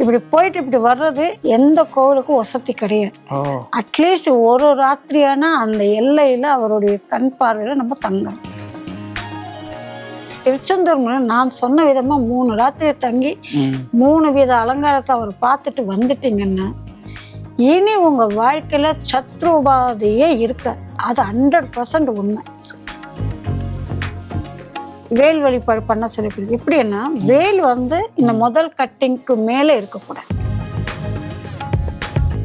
இப்படி போயிட்டு இப்படி வர்றது எந்த கோவிலுக்கும் வசதி கிடையாது. அட்லீஸ்ட் ஒரு ராத்திரியானா அந்த எல்லையில அவருடைய கண் பார்வையில நம்ம தங்கணும். திருச்செந்தூர் முருகன் நான் சொன்ன விதமா 3 ராத்திரி தங்கி 3 வித அலங்காரத்தை அவர் பார்த்துட்டு வந்துட்டீங்கன்னா இனி உங்க வாழ்க்கையில சத்ரு உபாதையே இருக்க. அது 100% உண்மை. வேல் வழிபாடு பண்ண சொல்லி எப்படின்னா, வேல் இந்த முதல் கட்டிங்க்கு மேல இருக்கக்கூடாது.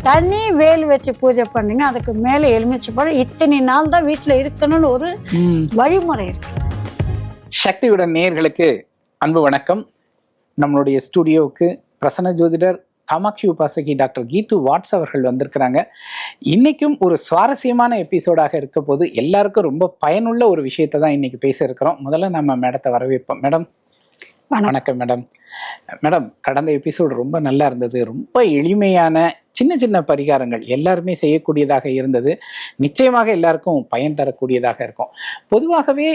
தனி வேல் வச்சு பூஜை பண்ணீங்க, அதுக்கு மேல எலுமிச்சை பழம் இத்தனை நாள் தான் வீட்டுல இருக்கணும்னு ஒரு வழிமுறை இருக்கு. சக்தியுடன் நேயர்களுக்கு அன்பு வணக்கம். நம்மளுடைய ஸ்டுடியோவுக்கு பிரசன்ன ஜோதிடர் காமாட்சி உபாசகி டாக்டர் கீது வாட்ஸ் அவர்கள் வந்திருக்கிறாங்க. இன்னைக்கும் ஒரு சுவாரஸ்யமான எபிசோடாக இருக்க போது எல்லாருக்கும் ரொம்ப பயனுள்ள ஒரு விஷயத்தை தான் இன்னைக்கு பேச இருக்கிறோம். முதல்ல நம்ம மேடத்தை வரவேற்போம். மேடம் வணக்கம். மேடம் கடந்த எபிசோடு ரொம்ப நல்லா இருந்தது. ரொம்ப எளிமையான சின்ன சின்ன பரிகாரங்கள் எல்லாருமே செய்யக்கூடியதாக இருந்தது. நிச்சயமாக எல்லாருக்கும் பயன் தரக்கூடியதாக இருக்கும். பொதுவாகவே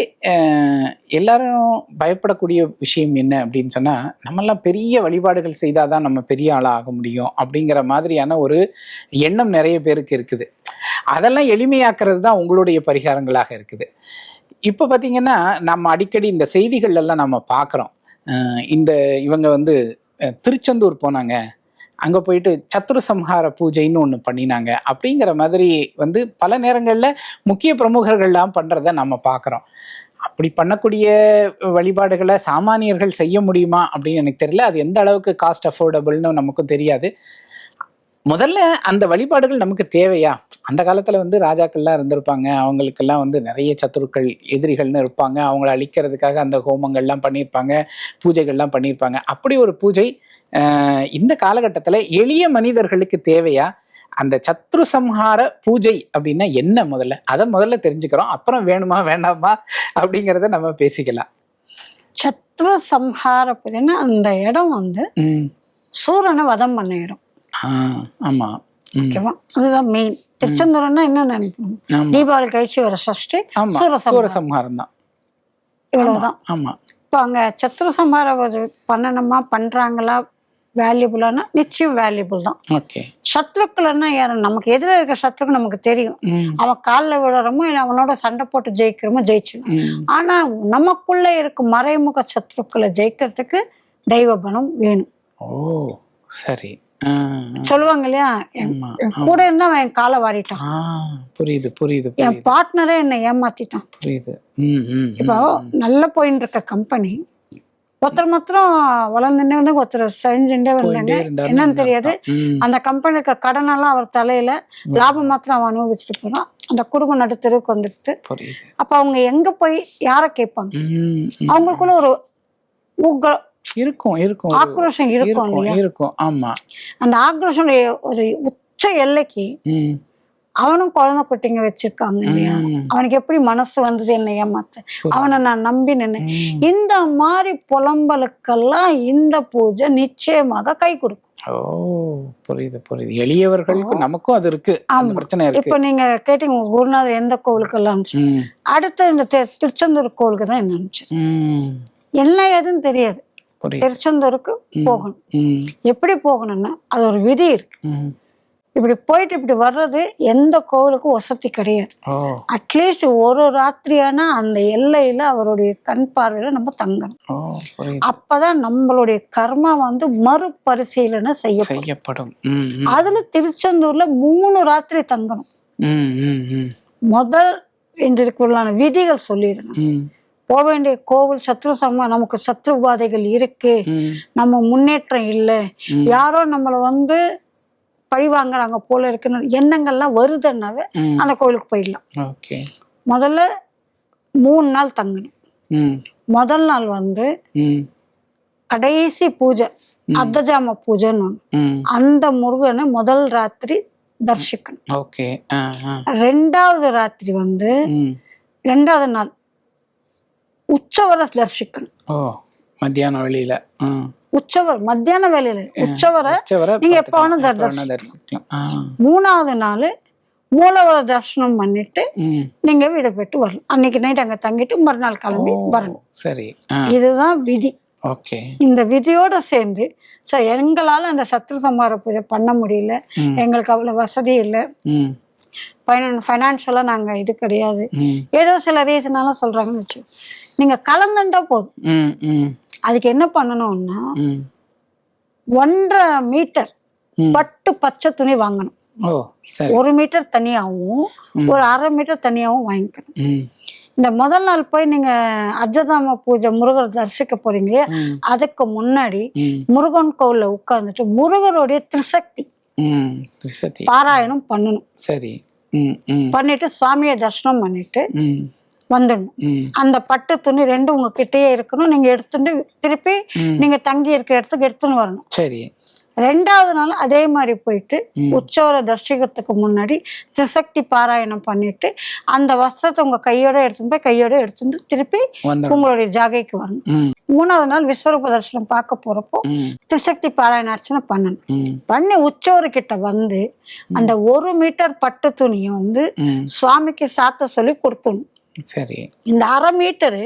எல்லாரும் பயப்படக்கூடிய விஷயம் என்ன அப்படின்னு சொன்னால், நம்மெல்லாம் பெரிய வழிபாடுகள் செய்தால் தான் நம்ம பெரிய ஆளாக ஆக முடியும் அப்படிங்கிற மாதிரியான ஒரு எண்ணம் நிறைய பேருக்கு இருக்குது. அதெல்லாம் எளிமையாக்குறது தான் உங்களுடைய பரிகாரங்களாக இருக்குது. இப்போ பார்த்தீங்கன்னா நம்ம அடிக்கடி இந்த செய்திகள் எல்லாம் நம்ம பார்க்குறோம். இவங்க திருச்செந்தூர் போனாங்க, அங்கே போயிட்டு சத்ரு சம்ஹார பூஜைன்னு ஒன்று பண்ணினாங்க அப்படிங்கிற மாதிரி பல நேரங்களில் முக்கிய பிரமுகர்கள்லாம் பண்ணுறத நம்ம பார்க்குறோம். அப்படி பண்ணக்கூடிய வழிபாடுகளை சாமானியர்கள் செய்ய முடியுமா அப்படின்னு எனக்கு தெரியல. அது எந்த அளவுக்கு காஸ்ட் அஃபோர்டபுள்னு நமக்கும் தெரியாது. முதல்ல அந்த வழிபாடுகள் நமக்கு தேவையா? அந்த காலத்தில் ராஜாக்கள்லாம் இருந்திருப்பாங்க. அவங்களுக்கெல்லாம் நிறைய சத்துருக்கள் எதிரிகள்னு இருப்பாங்க. அவங்கள அழிக்கிறதுக்காக அந்த ஹோமங்கள்லாம் பண்ணியிருப்பாங்க, பூஜைகள்லாம் பண்ணியிருப்பாங்க. அப்படி ஒரு பூஜை இந்த காலகட்டத்தில் எளிய மனிதர்களுக்கு தேவையா? அந்த சத்ரு சம்ஹார பூஜை அப்படின்னா என்ன? முதல்ல தெரிஞ்சுக்கிறோம். அப்புறம் வேணுமா வேண்டாமா அப்படிங்கிறத நம்ம பேசிக்கலாம். சத்ரு சம்ஹார பூஜைன்னா அந்த இடம் சூரனை வதம் பண்ண இடம். ஆமா, ஓகேவா? அதுதான் மெயின். திருச்செந்தூர்னா என்ன நினைப்போம், தீபாவளி கழிச்சு வர சஷ்டி சூரசம்ஹாரம் தான். இவ்வளவுதான். ஆமா. இப்போ அங்க சத்ரு சம்ஹார பண்ணணுமா, பண்றாங்களா, வேல்யூபுளானா நிச்சயம் வேல்யூபுள் தான். சத்ருக்கள்னா யாரு? நமக்கு எதிர இருக்க சத்ருக்கு நமக்கு தெரியும். அவன் காலில் விடுறோமோ இல்லை அவனோட சண்டை போட்டு ஜெயிக்கிறோமோ ஜெயிச்சிடும். ஆனா நமக்குள்ள இருக்க மறைமுக சத்ருக்களை ஜெயிக்கிறதுக்கு தெய்வ பலம் வேணும். ஓ சரி. சொல்லுவாங்க இல்லையா, கூட இருந்தா அவன் காலை வாரிட்டான். புரியுது புரியுது. என் பார்ட்னரே என்னை ஏமாத்திட்டான். புரியுது. இப்போ நல்லா போயின்னு இருக்க கம்பெனி ஒருத்தர் மாத்திரம் வளர்ந்துட்டே ஒருத்தர் செஞ்சுட்டே வந்தாங்க. என்னன்னு தெரியாது. அந்த கம்பெனிக்கு கடனெல்லாம் அவர் தலையில, லாபம் மாத்திரம் அவன் அனுபவிச்சுட்டு போறான். அந்த குடும்பம் நடுத்தருக்கு வந்துடுது. அப்ப அவங்க எங்க போய் யார கேட்பாங்க? அவங்களுக்குள்ள ஒரு ஆக்ரோஷம் இருக்கும். ஆமா. அந்த ஆக்ரோஷம் ஒரு உச்ச எல்லைக்கு அவனும் குழந்தை குட்டிங்க வச்சிருக்காங்க இல்லையா, அவனுக்கு எப்படி மனசு வந்தது என்ன ஏமாத்த, அவனை நான் நம்பி நின்று. இந்த மாதிரி புலம்பலுக்கெல்லாம் இந்த பூஜை நிச்சயமாக கை கொடுக்கும். புரியுது புரியுது. எளியவர்களுக்கு நமக்கும் அது இருக்கு. இப்ப நீங்க கேட்டீங்க குருநாதர் எந்த கோவிலுக்கு எல்லாம், அடுத்த இந்த திருச்செந்தூர் கோவிலுக்கு தான் என்ன நினைச்சு என்ன ஏதுன்னு தெரியாது. திருச்செந்தூருக்கு போகணும். எப்படி போகணும்னா அது ஒரு விதி இருக்கு. இப்படி போயிட்டு இப்படி வர்றது எந்த கோவிலுக்கும் வசதி கிடையாது. அட்லீஸ்ட் ஒரு ராத்திரியானா அந்த எல்லையில அவருடைய கண் பார்வையில நம்ம தங்கணும். அப்பதான் நம்மளுடைய கர்மா மறுபரிசீலனை செய்யப்படும். அதுல திருச்செந்தூர்ல 3 ராத்திரி தங்கணும். முதல் இன்றைக்குள்ளான விதிகள் சொல்லிடணும். போக வேண்டிய கோவில் சத்ரு நமக்கு சத்ரு உபாதைகள் இருக்கு, நம்ம முன்னேற்றம் இல்லை, யாரோ நம்மளை பழி வாங்குறாங்க போல இருக்குன்னு எண்ணங்கள்லாம் வருதுன்னாவே அந்த கோவிலுக்கு போயிடலாம். முதல்ல 3 நாள் தங்கணும். முதல் நாள் கடைசி பூஜை அர்த்தஜாம பூஜைன்னு அந்த முருகனை முதல் ராத்திரி தரிசிக்கணும். 2வது ராத்திரி 2வது நாள் உற்சவரை தரிசிக்கணும். மத்தியான வேளையில உற்சவர் மத்தியான வேலையில உற்சவரை நீங்க எப்ப வேணும் தரிசிக்கலாம். 3வது நாள் மூலவர தரிசனம் பண்ணிட்டு நீங்க வீடு போயிட்டு வரலாம். அன்னைக்கு நைட் அங்க தங்கிட்டு மறுநாள் கிளம்பி வரணும். சரி, இதுதான் விதி. இந்த விதியோட சேர்ந்து ஸோ எங்களால் அந்த சத்ரு சம்ஹார பூஜை பண்ண முடியல, எங்களுக்கு அவ்வளோ வசதி இல்லை, ஃபைனான்ஷியலாக நாங்கள் இது கிடையாது, ஏதோ சில ரீசனால சொல்கிறாங்கன்னு வச்சு, நீங்கள் கலந்துட்டா போதும். அதுக்கு என்ன பண்ணணும்னா 1.5 மீட்டர் பட்டு பச்சை துணி வாங்கணும். 1 மீட்டர் தனியாகவும் 1/2 மீட்டர் தனியாகவும் வாங்கிக்கணும். இந்த முதல் நாள் போய் நீங்க அர்த்ததாம பூஜை முருகர் தரிசிக்க போறீங்களே, அதுக்கு முன்னாடி முருகன் கோவில்ல உட்கார்ந்துட்டு முருகருடைய திரிசக்தி பாராயணம் பண்ணணும். சரி, பண்ணிட்டு சுவாமியை தரிசனம் பண்ணிட்டு வந்துடணும். அந்த பட்டு துணி 2 உங்ககிட்டயே இருக்கணும். நீங்க எடுத்துட்டு திருப்பி நீங்க தங்கி இருக்கிற இடத்துக்கு எடுத்துன்னு வரணும். சரி. 2வது நாள் அதே மாதிரி போயிட்டு உற்சவரை தரிசிக்கிறதுக்கு முன்னாடி திரிசக்தி பாராயணம் பண்ணிட்டு அந்த வஸ்திரத்தை உங்க கையோட எடுத்துட்டு திருப்பி உங்களுடைய ஜாகைக்கு வரணும். 3வது நாள் விஸ்வரூப தரிசனம் பார்க்க போறப்போ திரிசக்தி பாராயண அர்ச்சனை பண்ணணும். பண்ணி உற்சவர்கிட்ட வந்து அந்த 1 மீட்டர் பட்டு துணியை வந்து சுவாமிக்கு சாத்த சொல்லி கொடுத்துடணும். சரி. இந்த 1/2 மீட்டரு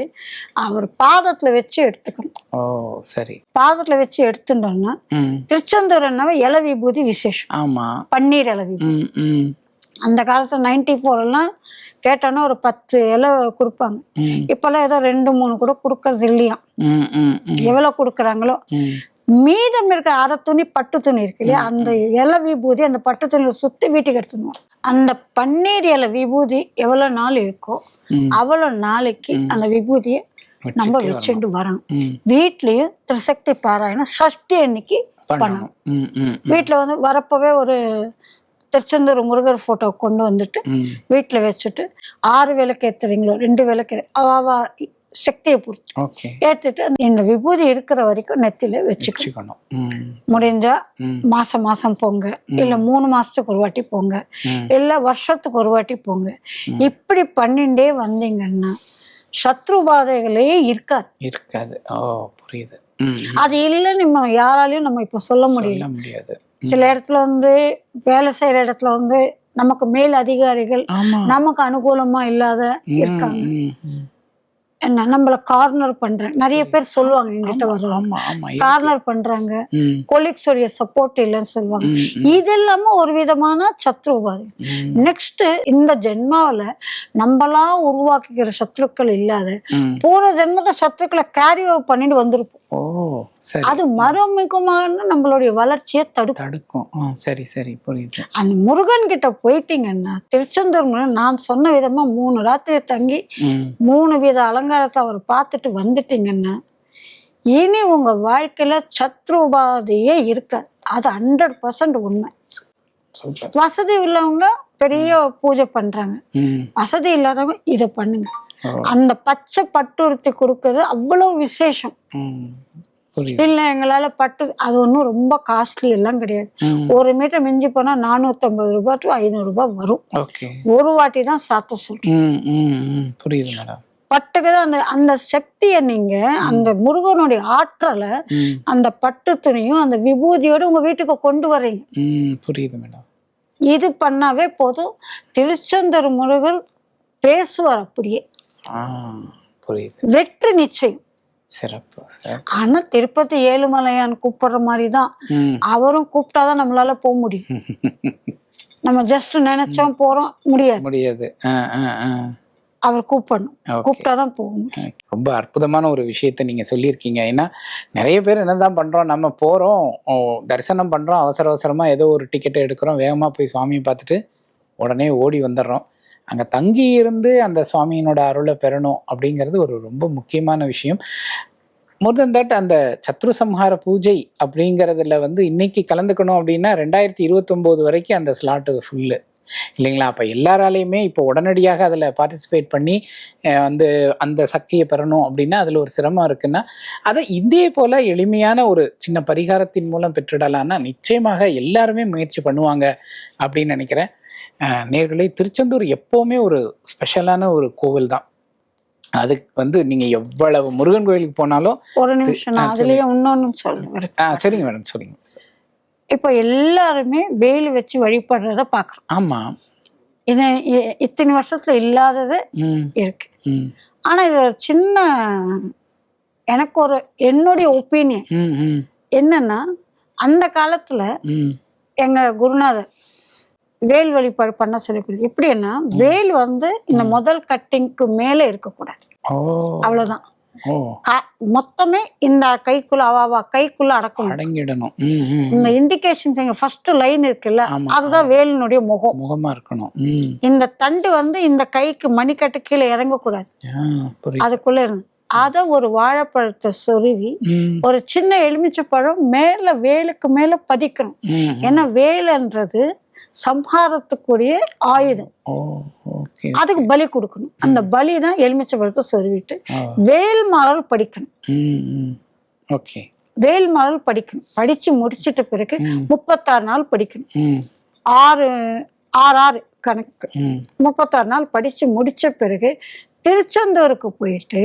அவர் பாதத்துல வச்சு எடுத்துக்கணும். சரி. பாதத்துல வச்சு எடுத்துட்டோம்னா திருச்செந்தூர் இலை விபூதி விசேஷம். ஆமா, பன்னீர் இலை விபூதி. அந்த காலத்துல 94 எல்லாம் கேட்டோன்னா ஒரு 10 இலை கொடுப்பாங்க. இப்பெல்லாம் ஏதோ 2-3 கூட கொடுக்கறது இல்லையா. எவ்வளவு கொடுக்குறாங்களோ மீதம் இருக்கிற 1/2 துணி பட்டு துணி இருக்கு இல்லையா, அந்த இலை விபூதி அந்த பட்டு துணியில சுத்தி வீட்டுக்கு எடுத்துக்கணும். அந்த பன்னீர் இலை விபூதி எவ்வளவு நாள் இருக்கோ அவ்வளவு நாளைக்கு அந்த விபூதியை நம்ம வச்சுட்டு வரணும். வீட்லயும் திரிசக்தி பாராயணம் சஷ்டி அன்னைக்கு பண்ணணும். வீட்டுல வந்து வரப்பவே ஒரு திருச்செந்தூர் முருகர் போட்டோ கொண்டு வந்துட்டு வீட்டுல வச்சுட்டு 6 விளக்கு ஏத்துறீங்களோ 2 விளக்கு சக்தியை பொறுத்து ஏத்துட்டு இந்த விபூதி இருக்கிற வரைக்கும் நெத்தில வச்சுக்கணும். முடிஞ்சா மாசம் போங்க, இல்ல 3 மாசத்துக்கு ஒரு வாட்டி போங்க, இல்ல வருஷத்துக்கு ஒரு வாட்டி போங்க. இப்படி பண்ணிண்டே வந்தீங்கன்னா சத்ரு பாதைகளே இருக்காது. புரியுது. அது இல்லைன்னு நம்ம யாராலையும் நம்ம இப்ப சொல்ல முடியாது. சில இடத்துல வந்து வேலை செய்யற இடத்துல வந்து நமக்கு மேல் அதிகாரிகள் நமக்கு அனுகூலமா இல்லாத இருக்காங்க. என்ன நம்மள கார்னர் பண்றாங்க. நிறைய பேர் சொல்லுவாங்க என்கிட்ட வருவாங்க, கார்னர் பண்றாங்க, கொலீக்ஸோடைய சப்போர்ட் இல்லைன்னு சொல்லுவாங்க. இது இல்லாம ஒரு விதமான சத்ருவாதி. நெக்ஸ்ட் இந்த ஜென்மாவில நம்மளா உருவாக்கிக்கிற சத்ருக்கள் இல்லாத பூர்வ ஜென்மத்தை சத்ருக்களை கேரி ஓவர் பண்ணிட்டு வந்திருப்போம். அது மறுமுகமான நம்மளுடைய வளர்ச்சியை தடுக்கும். சரி சரி, புரியுது. அந்த முருகன் கிட்ட போயிட்டீங்கன்னா திருச்செந்தூர் முருகன் நான் சொன்ன விதமா 3 ராத்திரி தங்கி 3 வித அலங்காரத்தை அவர் பார்த்துட்டு வந்துட்டீங்கன்னா இனி உங்க வாழ்க்கையில சத்ரு உபாதையே இருக்காது. அது 100% உண்மை. வசதி உள்ளவங்க பெரிய பூஜை பண்றாங்க, வசதி இல்லாதவங்க இதை பண்ணுங்க. அந்த பச்சை பட்டுடுத்தி கொடுக்கறது அவ்வளவு விசேஷம். இல்ல எங்களால பட்டு அது ஒன்றும் ரொம்ப காஸ்ட்லி எல்லாம் கிடையாது. 1 மீட்டர் மிஞ்சி போனா 450 ரூபாய் to 500 ரூபாய் வரும். ஒரு வாட்டி தான் சாத்த சொல்றேன். பட்டுக்குதான் அந்த அந்த சக்தியை நீங்க அந்த முருகனுடைய ஆற்றலை அந்த பட்டு துணியும் அந்த விபூதியோட உங்க வீட்டுக்கு கொண்டு வர்றீங்க. புரியுது மேடம். இது பண்ணாவே போதும். திருச்செந்தூர் முருகர் பேசுவார் அப்படியே. வெற்றி நிச்சயம். சிறப்பு. ஆனா திருப்பதி ஏழுமலையான் கூப்பிடுற மாதிரிதான் அவரும் கூப்பிட்டாதான் நம்மளால போக முடியும். நம்ம ஜஸ்ட் நினைச்சோம் போறோம் முடியாது. அவர் கூப்பிடணும், கூப்பிட்டாதான் போகும். ரொம்ப அற்புதமான ஒரு விஷயத்த நீங்க சொல்லியிருக்கீங்க. ஏன்னா நிறைய பேர் என்னதான் பண்றோம், நம்ம போறோம் தரிசனம் பண்றோம், அவசரமா ஏதோ ஒரு டிக்கெட்டை எடுக்கிறோம், வேகமா போய் சுவாமியை பார்த்துட்டு உடனே ஓடி வந்துடுறோம். அங்கே தங்கி இருந்து அந்த சுவாமியினோட அருளை பெறணும் அப்படிங்கிறது ஒரு ரொம்ப முக்கியமான விஷயம். மோர் தென் தட் அந்த சத்ரு சம்ஹார பூஜை அப்படிங்கிறதுல வந்து இன்னைக்கு கலந்துக்கணும் அப்படின்னா 2029 வரைக்கும் அந்த ஸ்லாட்டு ஃபுல்லு இல்லைங்களா? அப்போ எல்லாராலையுமே இப்போ உடனடியாக அதில் பார்ட்டிசிபேட் பண்ணி வந்து அந்த சக்தியை பெறணும் அப்படின்னா அதில் ஒரு சிரமம் இருக்குன்னா அதை இதே போல் எளிமையான ஒரு சின்ன பரிகாரத்தின் மூலம் பெற்றுடலான்னா நிச்சயமாக எல்லாருமே முயற்சி பண்ணுவாங்க அப்படின்னு நினைக்கிறேன். நேர்களே, திருச்செந்தூர் எப்போவுமே ஒரு ஸ்பெஷலான ஒரு கோவில் தான். அதுக்கு வந்து நீங்க எவ்வளவு முருகன் கோயிலுக்கு போனாலும் ஒரு நிமிஷம் நான் அதுலயே இன்னொன்னு சொல்லுவேன். சரிங்க மேடம், சொல்லுங்க. இப்ப எல்லாருமே வேலு வச்சு வழிபடுறத பாக்குறோம். ஆமா, இது இத்தனை வருஷத்துல இல்லாதது இருக்கு. ஆனா இது ஒரு சின்ன எனக்கு ஒரு என்னுடைய ஒப்பீனியன் என்னன்னா, அந்த காலத்துல எங்க குருநாதர் வேல் வழிபாடு பண்ண சொல்லி கொடுத்து எப்படின்னா வேல் வந்து இந்த முதல் கட்டிங்க்கு மேல இருக்கக்கூடாது, அவ்வளவுதான். மொத்தமே இந்த கைக்குள்ள கைக்குள்ள அடங்கிடணும். இந்த இண்டிகேஷன்ஸ் எங்க ஃபர்ஸ்ட் லைன் இருக்குல்ல, அதுதான் வேலினுடைய முகமா இருக்கணும். இந்த தண்டு வந்து இந்த கைக்கு மணிக்கட்டு கீழே இறங்கக்கூடாது, அதுக்குள்ள இருந்து அத ஒரு வாழைப்பழத்தை சொருவி ஒரு சின்ன எலுமிச்சை பழம் மேல வேலுக்கு மேல பதிக்கணும். ஏன்னா வேலுன்றது சம்ஹாரத்துக்குரிய ஆயுதம், அதுக்கு பலி கொடுக்கணும். அந்த பலி தான் எலுமிச்சை பழத்தை சொருவிட்டு வேல்மாறல் படிக்கணும். வேல்மாறல் படிக்கணும். படிச்சு முடிச்சிட்ட பிறகு 36 நாள் படிக்கணும். 6 கணக்கு 36 நாள் படிச்சு முடிச்ச பிறகு திருச்செந்தூருக்கு போயிட்டு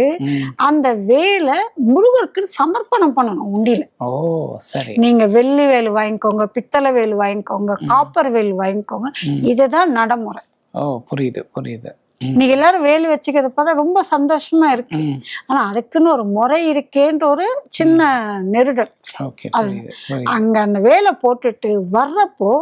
அந்த வேலை முருகருக்கு சமர்ப்பணம் பண்ணணும் உண்டியில. நீங்க வெள்ளி வேல் வாங்கிக்கோங்க, பித்தளை வேல் வாங்கிக்கோங்க, காப்பர் வேல் வாங்கிக்கோங்க, இதுதான் நடைமுறை. புரியுது புரியுது. நீங்க எல்லாரும் வேலு வச்சுக்கிறத பார்த்தா ரொம்ப சந்தோஷமா இருக்கு. ஆனா அதுக்குன்னு ஒரு முறை இருக்கேன்ற ஒரு சின்ன நெருடல். அங்க அந்த வேலை போட்டுட்டு வர்றப்போ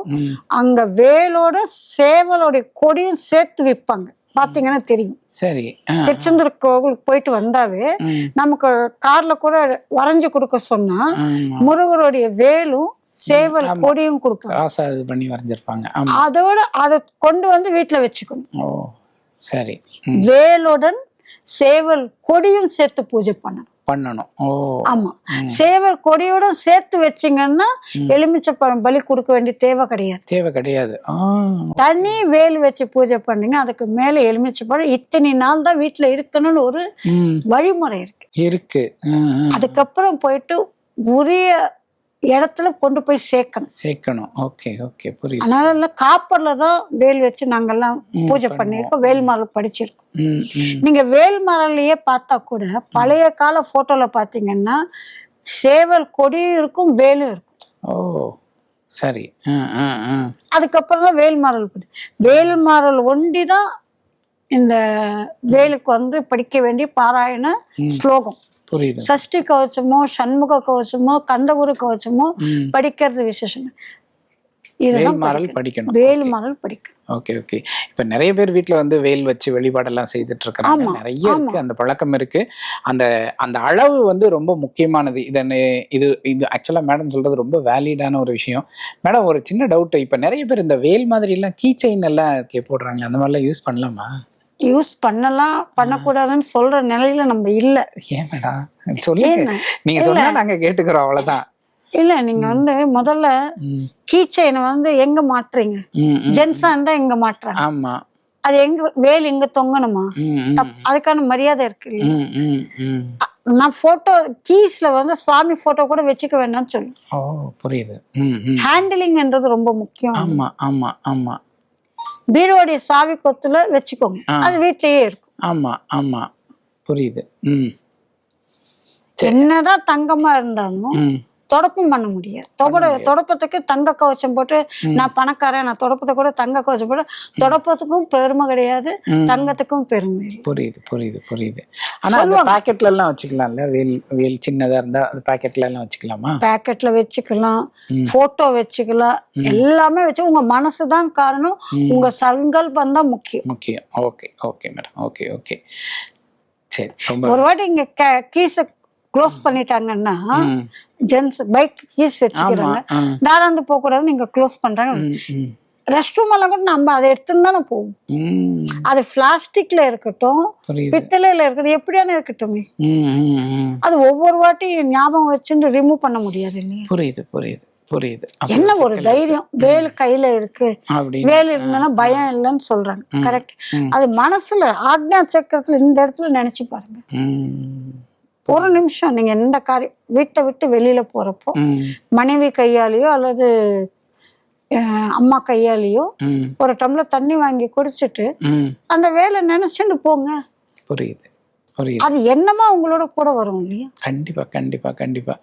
அங்க வேலோட சேவலோட கொடியும் சேர்த்து விற்பாங்க, பாத்தீங்கன்னா தெரியும். சரி, திருச்செந்தூர் கோவிலுக்கு போயிட்டு வந்தாவே நமக்கு கார்ல கூட வரைஞ்சு கொடுக்க சொன்னா முருகருடைய வேலும் சேவல் கொடியும் கொடுப்பாங்க. அதோட அதை கொண்டு வந்து வீட்டுல வச்சுக்கணும். சரி, வேலுடன் சேவல் கொடியும் சேர்த்து பூஜை பண்ணணும். ஆமா, சேவல் கொடியோட சேர்த்து வச்சிங்கன்னா எலுமிச்சை பழம் பலி கொடுக்க வேண்டிய தேவை கிடையாது. தனி வேல் வச்சு பூஜை பண்ணீங்க, அதுக்கு மேல எலுமிச்சை பழம் இத்தனை நாள் தான் வீட்டுல இருக்கணும்னு ஒரு வழிமுறை இருக்கு. அதுக்கப்புறம் போயிட்டு உரிய இடத்துல கொண்டு போய் சேர்க்கணும். அதனால காப்பர்ல தான் வேல் வச்சு நாங்கெல்லாம் பூஜை பண்ணிருக்கோம், வேல்மாறல் படிச்சிருக்கோம். நீங்க வேல்மாறலையே பார்த்தா கூட பழைய கால போட்டோல பாத்தீங்கன்னா சேவல் கொடியும் இருக்கும், வேலும் இருக்கும். சரி, அதுக்கப்புறம் தான் வேல்மாறல் ஒண்டிதான் இந்த வேலுக்கு வந்து படிக்க வேண்டிய பாராயண ஸ்லோகம். சஷ்டி கவச்சமோ சண்முக கவச்சமோ கந்தகுரு கவச்சமோ படிக்கிறது விசேஷம். வேல்மாறல் படிக்கணும். இப்ப நிறைய பேர் வீட்டுல வந்து வேல் வச்சு வழிபாடெல்லாம் செய்துட்டு இருக்காங்க, நிறைய இருக்கு, அந்த பழக்கம் இருக்கு. அந்த அந்த அளவு வந்து ரொம்ப முக்கியமானது. இது ஆக்சுவலா மேடம் சொல்றது ரொம்ப வேலிடான ஒரு விஷயம். மேடம், ஒரு சின்ன டவுட், இப்ப நிறைய பேர் இந்த வேல் மாதிரி எல்லாம் கீ செயின் எல்லாம் போடுறாங்க, அந்த மாதிரி எல்லாம் யூஸ் பண்ணலாமா? யூஸ் பண்ணலாம், பண்ணக்கூடாதுன்னு சொல்ற நிலையில நம்ம இல்ல. ஏன் மேடம் சொல்லுங்க, நீங்க சொன்னா நாங்க கேட்டுக்கிறோம், அவ்வளவுதான். இல்ல, நீங்க வந்து முதல்ல கீ செயினை வந்து எங்க மாட்டுறீங்க? ஜென்ஸா இருந்தா எங்க மாட்டுறாங்க? ஆமா, அது எங்க வேல் எங்க தொங்கணுமா? அதுக்கான மரியாதை இருக்கு இல்லையா? நான் போட்டோ கீஸ்ல வந்து சுவாமி போட்டோ கூட வச்சுக்க வேண்டாம்னு சொல்லுவேன். புரியுது. ஹேண்டிலிங்ன்றது ரொம்ப முக்கியம். ஆமா ஆமா ஆமா. பீரோடைய சாவி கொத்துல வச்சுக்கோங்க, அது வீட்லயே இருக்கும். ஆமா ஆமா, புரியுது. என்னதான் தங்கமா இருந்தாலும் தொடப்பம் பண்ண முடியாது. தொடப்பத்துக்கு தங்க கவச்சம் போட்டு நான் பணக்காரன், நான் தொடப்பத்தை கூட தங்க கவச்சம் போட்டு தொடப்பத்துக்கும் பெருமை கிடையாது, தங்கத்துக்கும் பெருமை. புரியுது. ஆனா அந்த பாக்கெட்ல எல்லாம் வச்சுக்கலாம்ல, வேல் சின்னதா இருந்தா அது பாக்கெட்ல எல்லாம் வச்சுக்கலாமா? பாக்கெட்ல வச்சுக்கலாம், போட்டோ வச்சுக்கலாம், எல்லாமே வச்சு. உங்க மனசுதான் காரணம், உங்க சங்கல்பம் தான் முக்கியம். Okay madam, okay. சரி, ஒரு வாட்டி இங்க கீஸ க்ளோஸ் பண்ணிட்டாங்கன்னா, ஜென்ஸ் பைக் கீஸ் வச்சுக்கிறாங்க, தாராந்து போக கூடாது, நீங்க க்ளோஸ் பண்றாங்க. ரெஸ்ட் ரூம் எல்லாம் கூட நம்ம அதை எடுத்துன்னு தானே போவோம். அது பிளாஸ்டிக்ல இருக்கட்டும், பித்தளையில இருக்கட்டும், எப்படியான இருக்கட்டும், அது ஒவ்வொரு வாட்டி ஞாபகம் வச்சுட்டு ரிமூவ் பண்ண முடியாது இல்லையா? புரியுது. என்ன ஒரு தைரியம், வேல் கையில இருக்கு, வேல் இருந்தா பயம் இல்லைன்னு சொல்றாங்க. கரெக்ட். அது மனசுல ஆக்ஞா சக்கரத்துல இந்த இடத்துல நினைச்சு பாருங்க. ஒரு நிமிஷம் நீங்க எந்த காரியம் வீட்டை விட்டு வெளியில போறப்போ மனைவி கையாலேயோ அல்லது அம்மா கையாலேயோ ஒரு டம்ளர் தண்ணி வாங்கி குடிச்சிட்டு அந்த வேலை நினைச்சுட்டு போங்க. புரியுது. அது என்னமா உங்களோட கூட வரும் இல்லையா? கண்டிப்பா.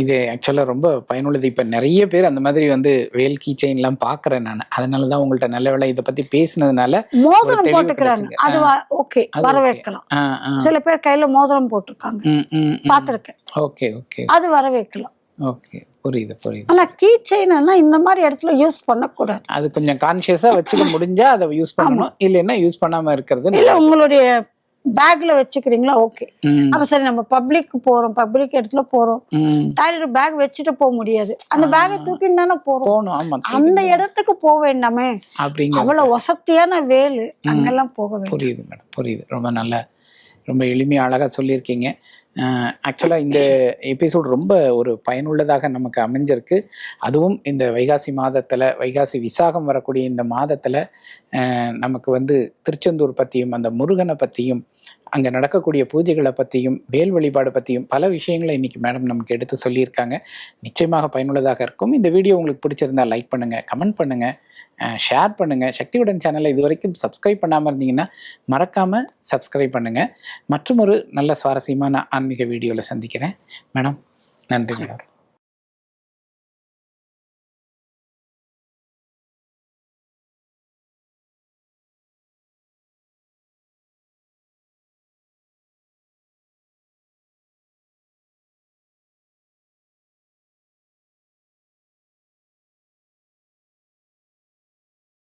இது ஆக்சுவலா ரொம்ப பயனுள்ளது. இப்ப நிறைய பேர் அந்த மாதிரி வந்து வேல் கீ செயின் எல்லாம் பாக்குறேன் நான். அதனாலதான் உங்கள்ட்ட நல்ல வேளை இதை பத்தி பேசினதுனால. மோதிரம் போட்டுக்கிறாங்க, அது ஓகே, வரவேற்கலாம். சில பேர் கையில மோதிரம் போட்டிருக்காங்க, பாத்திருக்கேன். ஓகே, அது வரவேற்கலாம். புரியுது புரியுது. ஆனா கீ செயின்னா இந்த மாதிரி இடத்துல யூஸ் பண்ணக்கூடாது. அது கொஞ்சம் கான்சியஸா வச்சுக்க முடிஞ்சா அதை யூஸ் பண்ணணும், இல்லைன்னா யூஸ் பண்ணாம இருக்கிறது. இல்ல உங்களுடைய பேக்ல வச்சுக்கிறீங்களா, ஓகே. அப்ப சரி நம்ம பப்ளிக் போறோம், பப்ளிக் இடத்துல போறோம், டாய்லெட் பேக் வச்சுட்டு போக முடியாது, அந்த பேக்கை தூக்கின்னு தானே போறோம். அந்த இடத்துக்கு போக வேண்டாமே அப்படிங்க. அவ்வளவு வசதியான வேலு அங்கெல்லாம் போக வேண்டாம். புரியுது மேடம், புரியுது. ரொம்ப நல்ல, ரொம்ப எளிமையா அழகா சொல்லியிருக்கீங்க. ஆக்சுவலாக இந்த எபிசோட் ரொம்ப ஒரு பயனுள்ளதாக நமக்கு அமைஞ்சிருக்கு. அதுவும் இந்த வைகாசி மாதத்தில், வைகாசி விசாகம் வரக்கூடிய இந்த மாதத்தில் நமக்கு வந்து திருச்செந்தூர் பற்றியும் அந்த முருகனை பற்றியும் அங்கே நடக்கக்கூடிய பூஜைகளை பற்றியும் வேல் வழிபாடு பற்றியும் பல விஷயங்களை இன்றைக்கி மேடம் நமக்கு எடுத்து சொல்லியிருக்காங்க. நிச்சயமாக பயனுள்ளதாக இருக்கும். இந்த வீடியோ உங்களுக்கு பிடிச்சிருந்தால் லைக் பண்ணுங்கள், கமெண்ட் பண்ணுங்கள், ஷேர் பண்ணுங்கள். சக்தியுடன் சேனலை இது வரைக்கும் சப்ஸ்கிரைப் பண்ணாமல் இருந்தீங்கன்னா மறக்காமல் சப்ஸ்கிரைப் பண்ணுங்கள். மற்றும் ஒரு நல்ல சுவாரஸ்யமான ஆன்மீக வீடியோவில் சந்திக்கிறேன் மேடம். நன்றி மேடம்.